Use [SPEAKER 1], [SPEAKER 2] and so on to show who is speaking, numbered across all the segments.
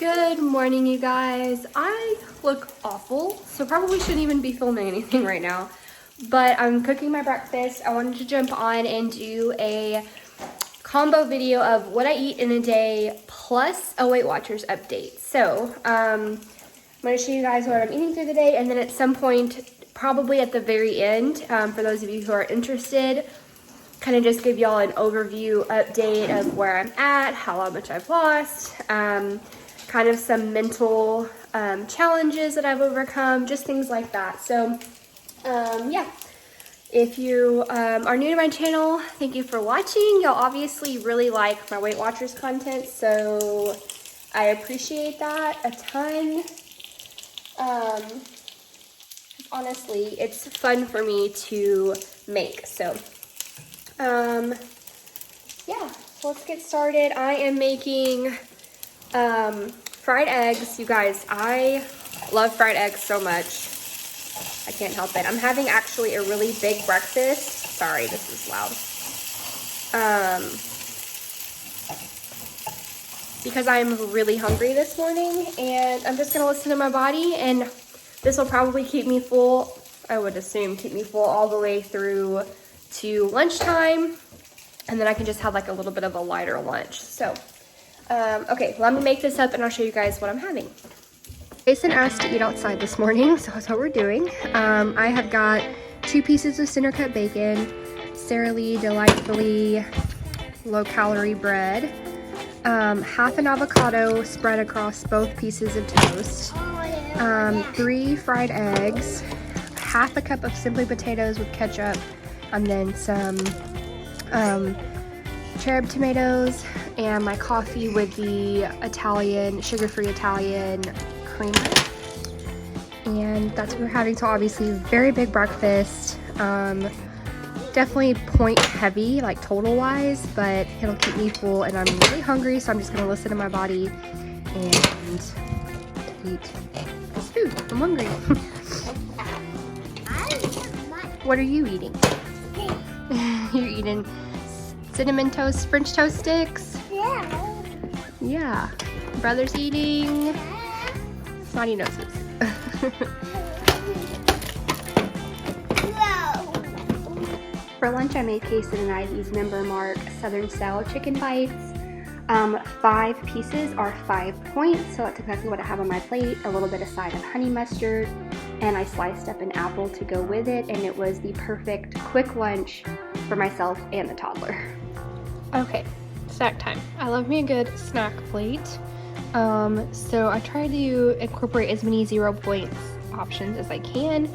[SPEAKER 1] Good morning, you guys. I look awful, so probably shouldn't even be filming anything right now. But I'm cooking my breakfast. I wanted to jump on and do a combo video of what I eat in a day plus a Weight Watchers update. So I'm going to show you guys what I'm eating through the day, and then at some point, probably at the very end, for those of you who are interested, kind of just give y'all an overview update of where I'm at, how much I've lost, kind of some mental challenges that I've overcome, just things like that. So yeah, if you are new to my channel, thank you for watching. Y'all obviously really like my Weight Watchers content, so I appreciate that a ton. Honestly, it's fun for me to make, so yeah, so let's get started. I am making fried eggs. You guys, I love fried eggs so much. I can't help it. I'm having actually a really big breakfast. Sorry, this is loud. Because I'm really hungry this morning, and I'm just gonna listen to my body, and this will probably keep me full. I would assume keep me full all the way through to lunchtime, and then I can just have like a little bit of a lighter lunch. So okay, let me make this up and I'll show you guys what I'm having. Jason asked to eat outside this morning, so that's what we're doing. I have got 2 pieces of center cut bacon, Sara Lee delightfully low calorie bread, half an avocado spread across both pieces of toast, 3 fried eggs, half a cup of simply potatoes with ketchup, and then some cherub tomatoes, and my coffee with the Italian, sugar-free Italian Creme. And that's what we're having. So obviously very big breakfast. Definitely point heavy, like total wise, but it'll keep me full, and I'm really hungry, so I'm just gonna listen to my body and eat this food. I'm hungry. What are you eating? You're eating cinnamon toast, French toast sticks? Yeah. Yeah. Brother's eating snotty noses. For lunch, I made Casey and I these Member Mark Southern Style chicken bites. 5 pieces are 5 points, so that's exactly what I have on my plate. A little bit of side of honey mustard, and I sliced up an apple to go with it, and it was the perfect quick lunch for myself and the toddler. Okay, snack time. I love me a good snack plate. So I try to incorporate as many 0 points options as I can,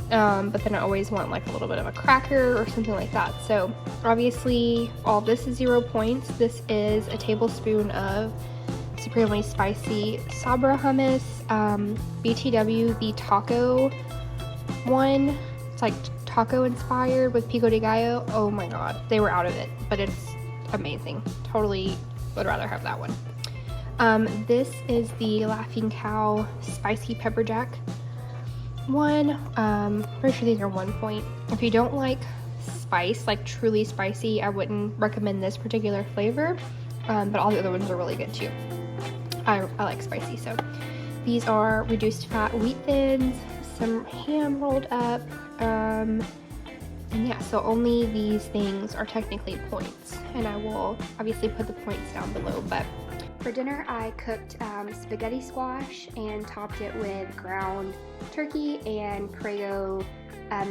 [SPEAKER 1] but then I always want like a little bit of a cracker or something like that. So obviously all this is 0 points. This is a tablespoon of supremely spicy Sabra hummus, BTW, the taco one. It's like taco inspired with pico de gallo. Oh my god, they were out of it, but it's amazing. Totally would rather have that one. This is the Laughing Cow spicy pepper jack one. Pretty sure these are 1 point. If you don't like spice, like truly spicy, I wouldn't recommend this particular flavor, but all the other ones are really good too. I like spicy. So these are reduced fat wheat thins, some ham rolled up, and yeah, so only these things are technically points, and I will obviously put the points down below. But for dinner, I cooked spaghetti squash and topped it with ground turkey and Prego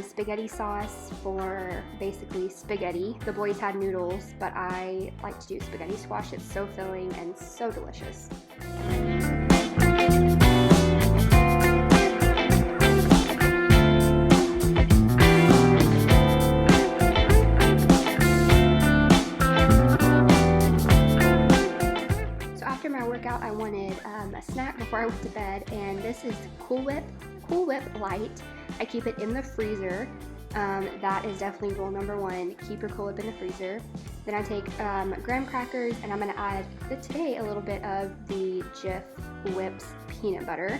[SPEAKER 1] spaghetti sauce for basically spaghetti. The boys had noodles, but I like to do spaghetti squash. It's so filling and so delicious. I wanted a snack before I went to bed, and this is Cool Whip Light. I keep it in the freezer. That is definitely rule number 1. Keep your Cool Whip in the freezer. Then I take graham crackers, and I'm going to add today a little bit of the Jif Whips peanut butter,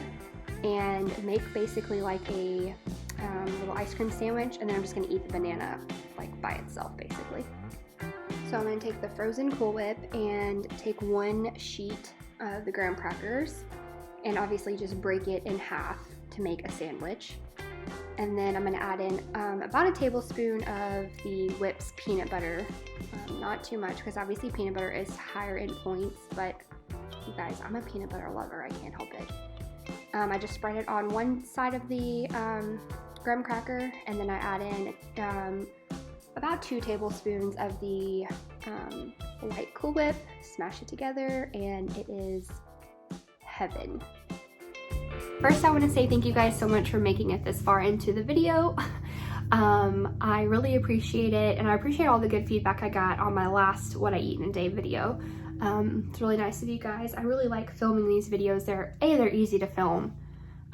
[SPEAKER 1] and make basically like a little ice cream sandwich, and then I'm just going to eat the banana like by itself basically. So I'm going to take the frozen Cool Whip and take 1 sheet of the graham crackers, and obviously just break it in half to make a sandwich. And then I'm gonna add in about a tablespoon of the Whips peanut butter. Not too much, because obviously peanut butter is higher in points, but you guys, I'm a peanut butter lover, I can't help it. I just spread it on one side of the graham cracker, and then I add in about 2 tablespoons of the white Cool Whip, smash it together, and it is heaven. First, I want to say thank you guys so much for making it this far into the video. I really appreciate it, and I appreciate all the good feedback I got on my last What I Eat in a Day video. It's really nice of you guys. I really like filming these videos. They're easy to film,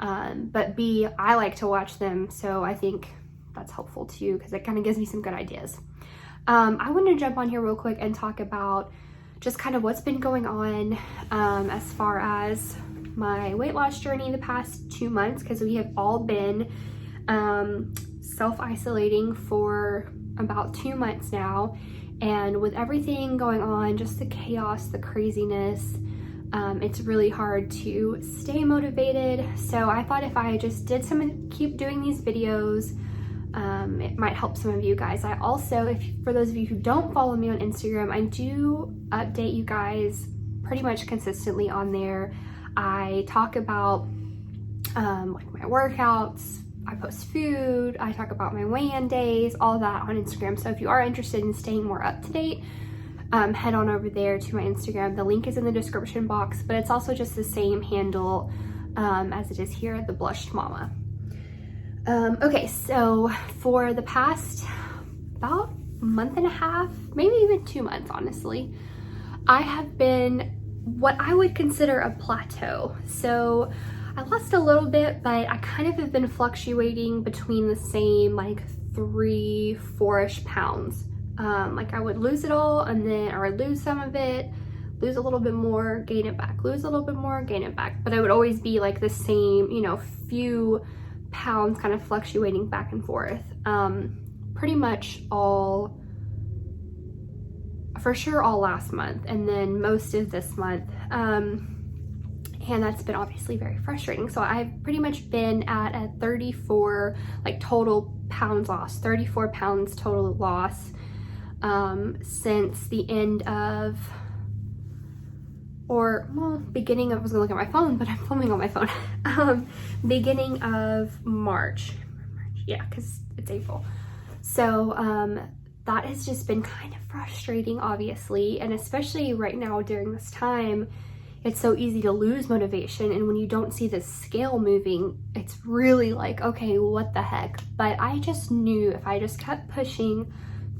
[SPEAKER 1] but B, I like to watch them, so I think that's helpful too, because it kind of gives me some good ideas. I want to jump on here real quick and talk about just kind of what's been going on as far as my weight loss journey the past 2 months, because we have all been self-isolating for about 2 months now, and with everything going on, just the chaos, the craziness, it's really hard to stay motivated. So I thought if I just keep doing these videos, it might help some of you guys. I also, for those of you who don't follow me on Instagram, I do update you guys pretty much consistently on there. I talk about like my workouts, I post food, I talk about my weigh-in days, all that on Instagram. So if you are interested in staying more up to date, head on over there to my Instagram. The link is in the description box, but it's also just the same handle as it is here at The Blushed Mama. Okay, so for the past about month and a half, maybe even 2 months, honestly, I have been what I would consider a plateau. So I lost a little bit, but I kind of have been fluctuating between the same like 3-4-ish pounds. Like I would lose it all, and then, or I'd lose some of it, lose a little bit more, gain it back, lose a little bit more, gain it back. But I would always be like the same, you know, few pounds kind of fluctuating back and forth. Pretty much all, for sure all last month, and then most of this month. And that's been obviously very frustrating. So I've pretty much been at a 34 like total pounds lost, 34 pounds total loss since the end of, or well, beginning of, I was gonna look at my phone, but I'm filming on my phone. Beginning of March. Yeah, because it's April. So that has just been kind of frustrating, obviously, and especially right now during this time, it's so easy to lose motivation, and when you don't see the scale moving, it's really like, okay, what the heck? But I just knew if I just kept pushing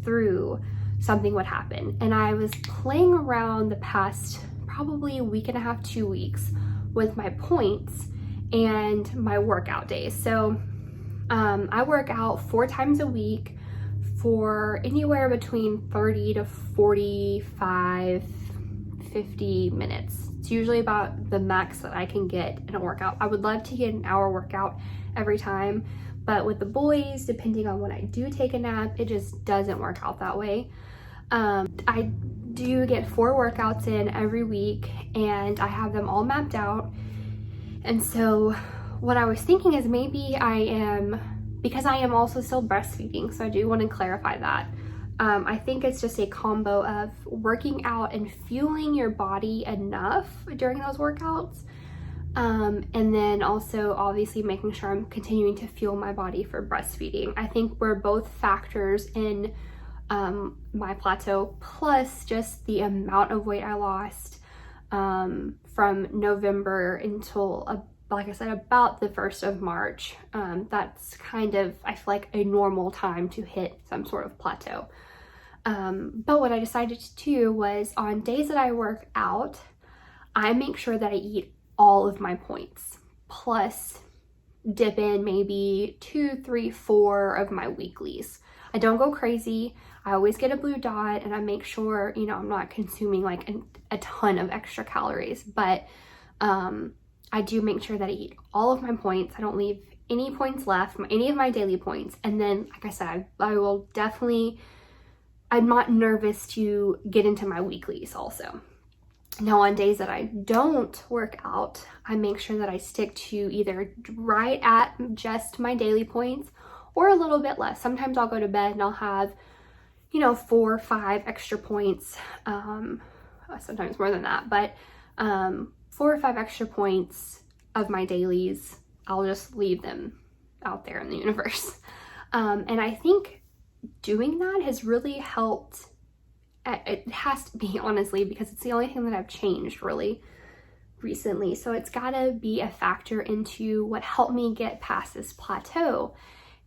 [SPEAKER 1] through, something would happen. And I was playing around the past probably a week and a half, 2 weeks with my points and my workout days. So I work out 4 times a week for anywhere between 30 to 45, 50 minutes. It's usually about the max that I can get in a workout. I would love to get an hour workout every time, but with the boys, depending on when I do take a nap, it just doesn't work out that way. I do get 4 workouts in every week, and I have them all mapped out. And so what I was thinking is maybe because I am also still breastfeeding, so I do want to clarify that. I think it's just a combo of working out and fueling your body enough during those workouts, and then also obviously making sure I'm continuing to fuel my body for breastfeeding. I think we're both factors in my plateau, plus just the amount of weight I lost from November until like I said, about the 1st of March. That's kind of, I feel like, a normal time to hit some sort of plateau. But what I decided to do was, on days that I work out, I make sure that I eat all of my points, plus dip in maybe 2, 3, 4 of my weeklies. I don't go crazy. I always get a blue dot, and I make sure, you know, I'm not consuming like a ton of extra calories, but I do make sure that I eat all of my points. I don't leave any points left, any of my daily points. And then, like I said, I will definitely, I'm not nervous to get into my weeklies also. Now on days that I don't work out, I make sure that I stick to either right at just my daily points or a little bit less. Sometimes I'll go to bed and I'll have, 4 or 5 extra points, sometimes more than that, but 4 or 5 extra points of my dailies, I'll just leave them out there in the universe. And I think doing that has really helped. It has to be, honestly, because it's the only thing that I've changed really recently. So it's gotta be a factor into what helped me get past this plateau.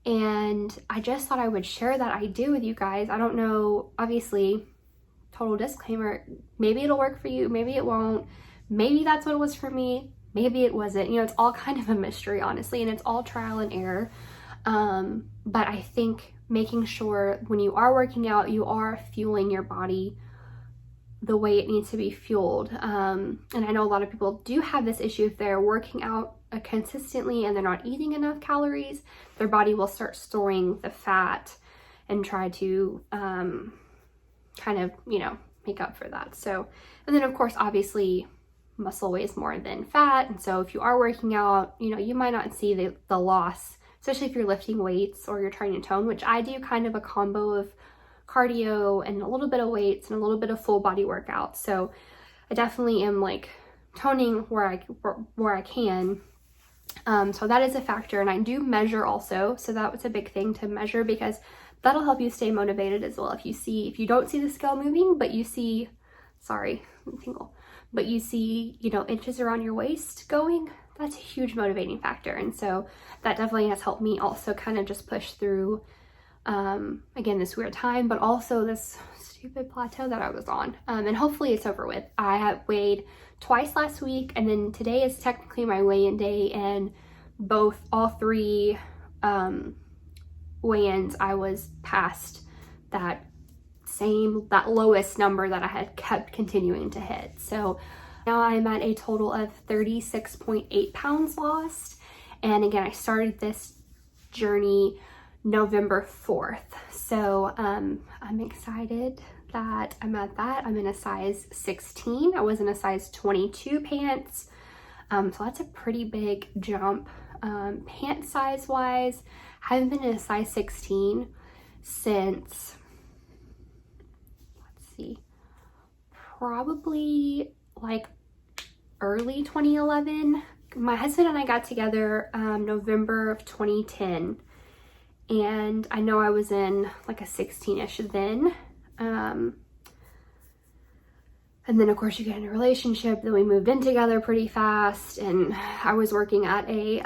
[SPEAKER 1] And I just thought I would share that idea with you guys. I don't know, obviously, total disclaimer, maybe it'll work for you, maybe it won't. Maybe that's what it was for me, maybe it wasn't. It's all kind of a mystery, honestly, and it's all trial and error. But I think making sure when you are working out, you are fueling your body the way it needs to be fueled. And I know a lot of people do have this issue. If they're working out consistently and they're not eating enough calories, their body will start storing the fat and try to kind of, make up for that. So, and then of course, obviously, muscle weighs more than fat. And so if you are working out, you might not see the loss, especially if you're lifting weights or you're trying to tone, which I do kind of a combo of cardio and a little bit of weights and a little bit of full body workout. So I definitely am like toning where I can. So that is a factor, and I do measure also. So that was a big thing to measure, because that'll help you stay motivated as well. If you don't see the scale moving, but you see, but you see, inches around your waist going, that's a huge motivating factor. And so that definitely has helped me also kind of just push through, again, this weird time, but also this stupid plateau that I was on. And hopefully it's over with. I have weighed twice last week, and then today is technically my weigh-in day, and all 3 weigh-ins, I was past that lowest number that I had kept continuing to hit. So now I'm at a total of 36.8 pounds lost. And again, I started this journey November 4th. So I'm excited that I'm at that. I'm in a size 16. I was in a size 22 pants. So that's a pretty big jump. Pant size wise, I haven't been in a size 16 since, probably like early 2011. My husband and I got together November of 2010, and I know I was in like a 16-ish then. And then of course you get in a relationship, then we moved in together pretty fast, and I was working at a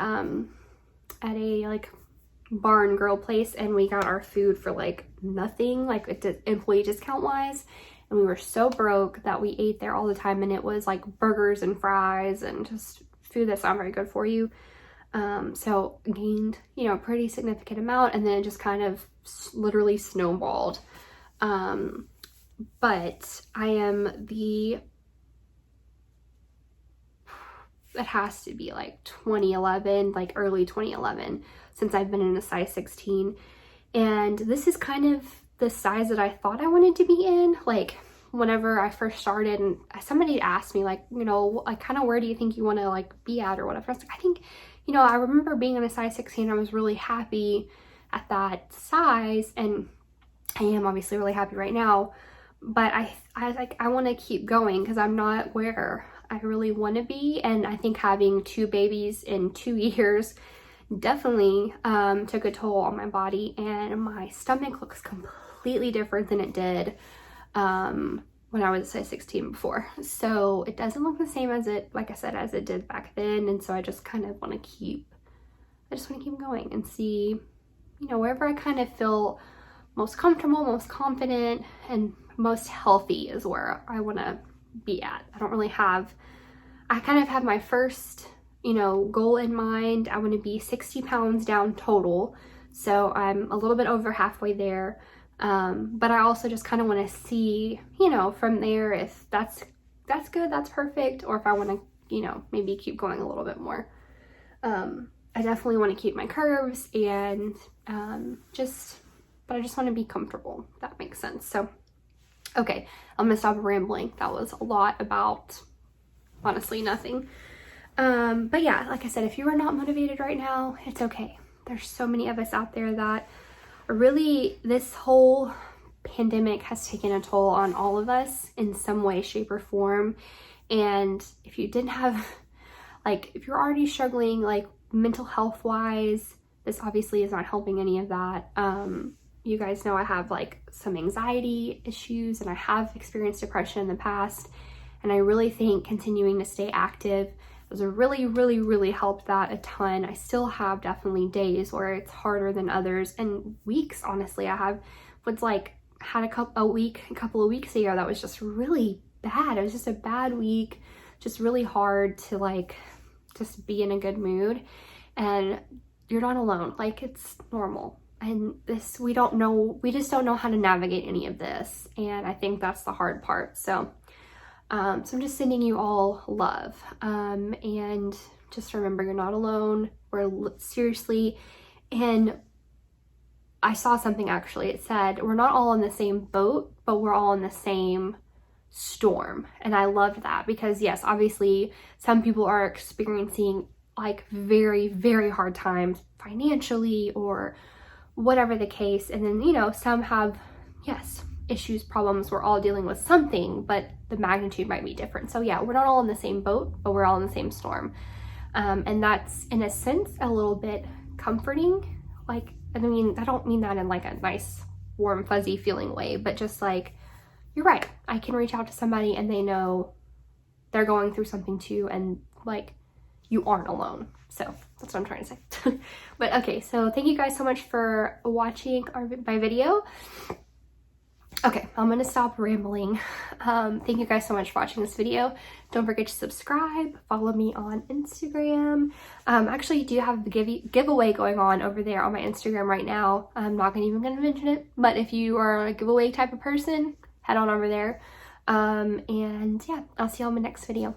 [SPEAKER 1] like bar and grill place, and we got our food for like nothing, like employee discount wise. And we were so broke that we ate there all the time, and it was like burgers and fries and just food that's not very good for you. So gained, a pretty significant amount, and then it just kind of literally snowballed. But I am it has to be like 2011, like early 2011, since I've been in a size 16. And this is kind of the size that I thought I wanted to be in. Like whenever I first started, and somebody asked me like, like kind of where do you think you want to like be at or whatever. I was like, I think, I remember being in a size 16. I was really happy at that size, and I am obviously really happy right now. But I want to keep going, because I'm not where I really want to be. And I think having 2 babies in 2 years definitely took a toll on my body, and my stomach looks completely different than it did when I was a size 16 before. So it doesn't look the same as it did back then. And so I just kind of want to keep going and see, wherever I kind of feel most comfortable, most confident, and most healthy is where I want to be at. I kind of have my first, goal in mind. I want to be 60 pounds down total. So I'm a little bit over halfway there. But I also just kind of want to see, from there, if that's good, that's perfect, or if I want to, maybe keep going a little bit more. I definitely want to keep my curves, and but I just want to be comfortable, if that makes sense. So Okay, I'm gonna stop rambling. That was a lot about honestly nothing. But yeah, like I said, if you are not motivated right now, it's okay. There's so many of us out there that are really, this whole pandemic has taken a toll on all of us in some way, shape, or form. And if you didn't have, like, if you're already struggling, like, mental health wise, this obviously is not helping any of that. You guys know I have like some anxiety issues and I have experienced depression in the past. And I really think continuing to stay active has really helped that a ton. I still have definitely days where it's harder than others, and weeks, honestly. I have what's like had a couple of weeks ago that was just really bad. It was just a bad week, just really hard to like just be in a good mood. And you're not alone. Like, it's normal. And this, we just don't know how to navigate any of this. And I think that's the hard part. So I'm just sending you all love. And just remember, you're not alone. Seriously. And I saw something actually. It said, we're not all in the same boat, but we're all in the same storm. And I loved that because yes, obviously some people are experiencing like very hard times financially or whatever the case. And then, you know, some have, yes, issues, problems. We're all dealing with something, but the magnitude might be different. So yeah, we're not all in the same boat, but we're all in the same storm. And that's in a sense a little bit comforting. Like, I mean, I don't mean that in like a nice, warm, fuzzy feeling way, but just like, you're right. I can reach out to somebody and they know they're going through something too. And like, you aren't alone. So that's what I'm trying to say. But okay, so thank you guys so much for watching my video. Okay, I'm gonna stop rambling. Thank you guys so much for watching this video. Don't forget to subscribe, follow me on Instagram. Actually, I do have the giveaway going on over there on my Instagram right now. I'm not even gonna mention it, but if you are a giveaway type of person, head on over there. And yeah, I'll see you on my next video.